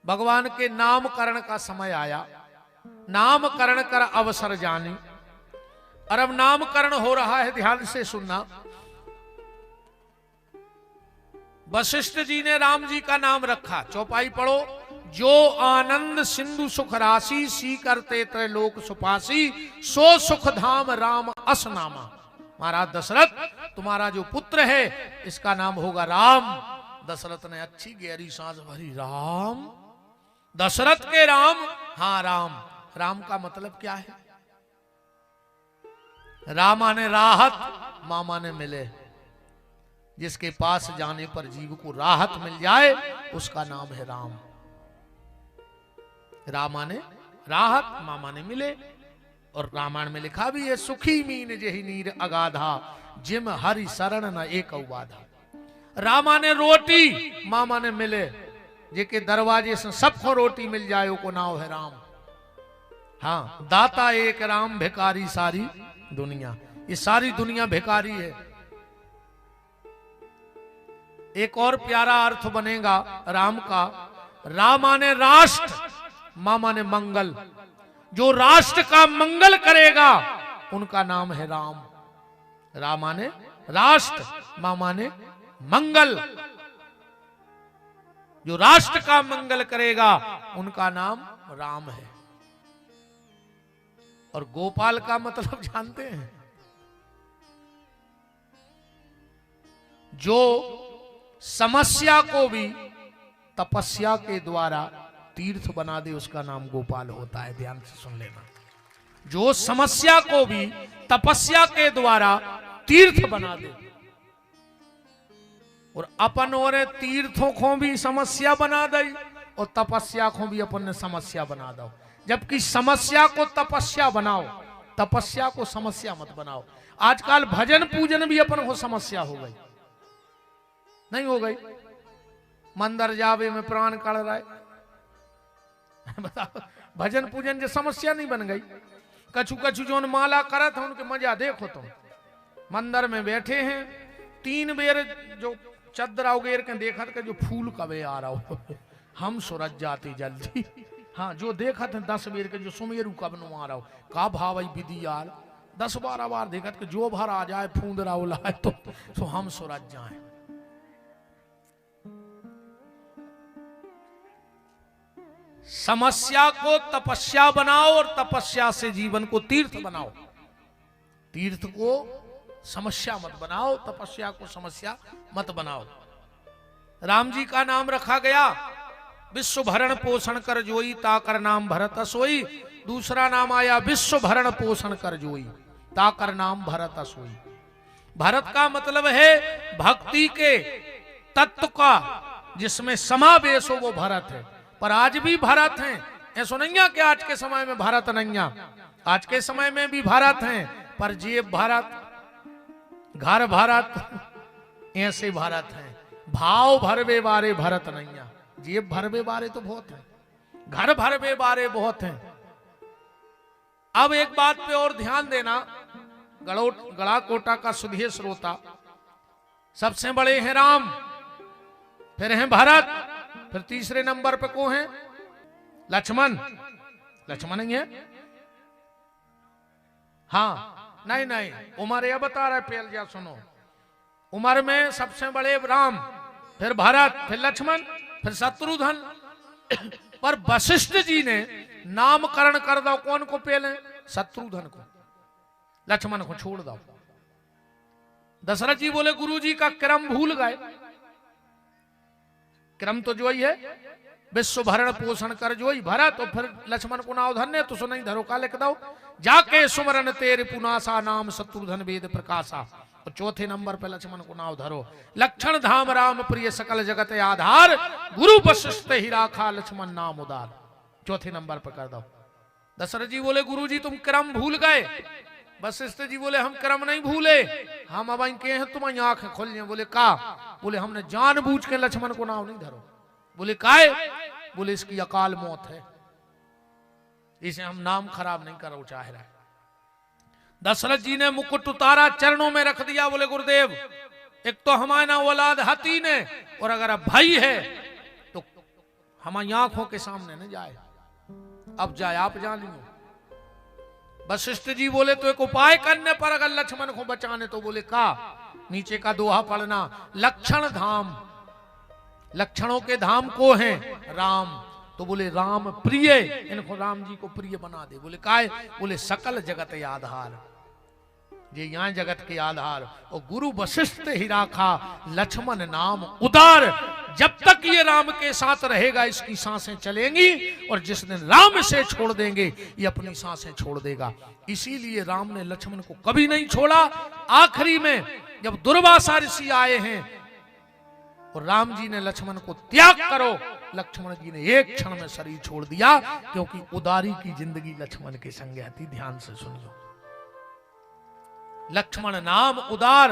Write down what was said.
भगवान के नामकरण का समय आया, नामकरण कर अवसर जानी। और अब नामकरण हो रहा है, ध्यान से सुनना। वशिष्ठ जी ने राम जी का नाम रखा, चौपाई पढ़ो। जो आनंद सिंधु सुख राशि, सी करते त्रैलोक सुपासी, सो सुख धाम राम अस नामा। महाराज दशरथ, तुम्हारा जो पुत्र है इसका नाम होगा राम। दशरथ ने अच्छी गहरी सांस भरी, राम, दशरथ के राम, हाँ राम। राम का मतलब क्या है? रामा ने राहत, मामा ने मिले। जिसके पास जाने पर जीव को राहत मिल जाए उसका नाम है राम। रामा ने राहत, मामा ने मिले। और रामायण में लिखा भी है, सुखी मीन जेहि नीर अगाधा, जिम हरि शरण न एक बाधा। रामा ने रोटी, मामा ने मिले। जेके दरवाजे से सबको रोटी मिल जाए को नाम है राम। हाँ, दाता एक राम, भिखारी सारी दुनिया। ये सारी दुनिया भिखारी है। एक और प्यारा अर्थ बनेगा राम का, रामा ने राष्ट्र, मामा ने मंगल। जो राष्ट्र का मंगल करेगा उनका नाम है राम। रामा ने राष्ट्र, मामा ने मंगल। जो राष्ट्र का मंगल करेगा उनका नाम राम है। और गोपाल का मतलब जानते हैं? जो समस्या को भी तपस्या के द्वारा तीर्थ बना दे उसका नाम गोपाल होता है। ध्यान से सुन लेना। जो समस्या को भी तपस्या के द्वारा तीर्थ बना दे। और अपन और तीर्थों को भी समस्या बना दे और तपस्या को भी अपन ने समस्या बना दो। जबकि समस्या को तपस्या बनाओ, तपस्या को समस्या मत बनाओ। आजकल भजन पूजन भी अपन को समस्या हो गई, नहीं हो गई? मंदिर जावे में प्राण काढ़ रहा है। बताओ, भजन पूजन जो समस्या नहीं बन गई? कछु कछु जो माला करत है उनके मजा देखो तुम। मंदिर में बैठे हैं, 3 बेर जो चद्दर उगेर के देखत के जो फूल कबे आ रहा हो, हम सूरज जाते जल्दी। हाँ, जो देखत है 10 बेर के जो सुमेरु कब नु आ रहा हो, का भाव विधि यार। 10-12 बार देखत के जो भर आ जाए फूंद राउला है तो हम सूरज जाए। समस्या को तपस्या बनाओ और तपस्या से जीवन को तीर्थ बनाओ। तीर्थ को समस्या मत बनाओ, तपस्या को समस्या मत बनाओ। राम जी का नाम रखा गया, विश्व भरण पोषण कर जोई, ताकर नाम भरत सोई। दूसरा नाम आया, विश्व भरण पोषण कर जोई, ताकर नाम भरत सोई। भरत का मतलब है भक्ति के तत्व का जिसमें समावेश हो, वो भरत है। पर आज भी भरत हैं, ऐसा नहीं है कि आज के समय में भारत नहीं है। आज के समय में भी भारत हैं, पर जेब भारत, घर भारत, ऐसे भारत हैं। भाव भरवे बारे भरत नहीं है। जेब भरवे बारे तो बहुत हैं, घर भरवे बारे बहुत हैं। अब एक बात पे और ध्यान देना, गड़ा कोटा का सुधे श्रोता, सबसे बड़े हैं राम, फिर हैं भरत, फिर तीसरे नंबर पे को हैं लक्ष्मण। लक्ष्मण नहीं है? हाँ, नहीं, उमर यह बता रहा है, पहले जा सुनो। उमर में सबसे बड़े राम, फिर भरत, फिर लक्ष्मण, फिर शत्रुघ्न। पर वशिष्ठ जी ने नामकरण कर दो कौन को पहले? शत्रुघ्न को, लक्ष्मण को छोड़ दो। दशरथ जी बोले गुरु जी का क्रम भूल गए। क्रम तो जो ही है, विश्व भरण पोषण कर जोई भरत, और फिर लक्ष्मण को नाव धन्य तो सुन धरो का लिख दो, जाके सुमरन तेरे पुनासा, नाम शत्रुघ्न वेद प्रकाशा। और चौथे नंबर पे लक्ष्मण को नाव धरो, लक्षण धाम राम प्रिय सकल जगत आधार, गुरु वशिष्ठ ही राखा लक्ष्मण नाम उदार। चौथे नंबर पे कर दो। दशरथ जी बोले गुरु जी तुम क्रम भूल गए। वशिष्ठ जी बोले हम क्रम नहीं भूले, हम अब के हैं, तुम्हारी आंखें खोल जाए। बोले का? बोले हमने जानबूझ के लक्ष्मण को नाम नहीं धरो। बोले काहे? बोले इसकी अकाल मौत है, इसे हम नाम खराब नहीं करो चाह रहे। दशरथ जी ने मुकुट उतारा, चरणों में रख दिया। बोले गुरुदेव, एक तो हमारा औलाद हाथी ने, और अगर अब भाई है तो हमारी आंखों के सामने न जाए, अब जाए आप जान लियो। वशिष्ठ जी बोले तो एक उपाय करने पर अगर लक्ष्मण को बचाने, तो बोले का, नीचे का दोहा पढ़ना, लक्षण धाम, लक्षणों के धाम को हैं राम, तो बोले राम प्रिय, इनको राम जी को प्रिय बना दे। बोले काय, बोले सकल जगत आधार, ये यहाँ जगत के आधार, और गुरु वशिष्ठ ही राखा लक्ष्मण नाम उदार, जब तक ये राम के साथ रहेगा इसकी सांसें चलेंगी, और जिस दिन राम से छोड़ देंगे ये अपनी सांसें छोड़ देगा। इसीलिए राम ने लक्ष्मण को कभी नहीं छोड़ा। आखिरी में जब दुर्वासा ऋषि आए हैं और राम जी ने लक्ष्मण को त्याग करो, लक्ष्मण जी ने एक क्षण में शरीर छोड़ दिया, क्योंकि उदारी की जिंदगी लक्ष्मण के संग थी। ध्यान से सुनियो, लक्ष्मण नाम उदार,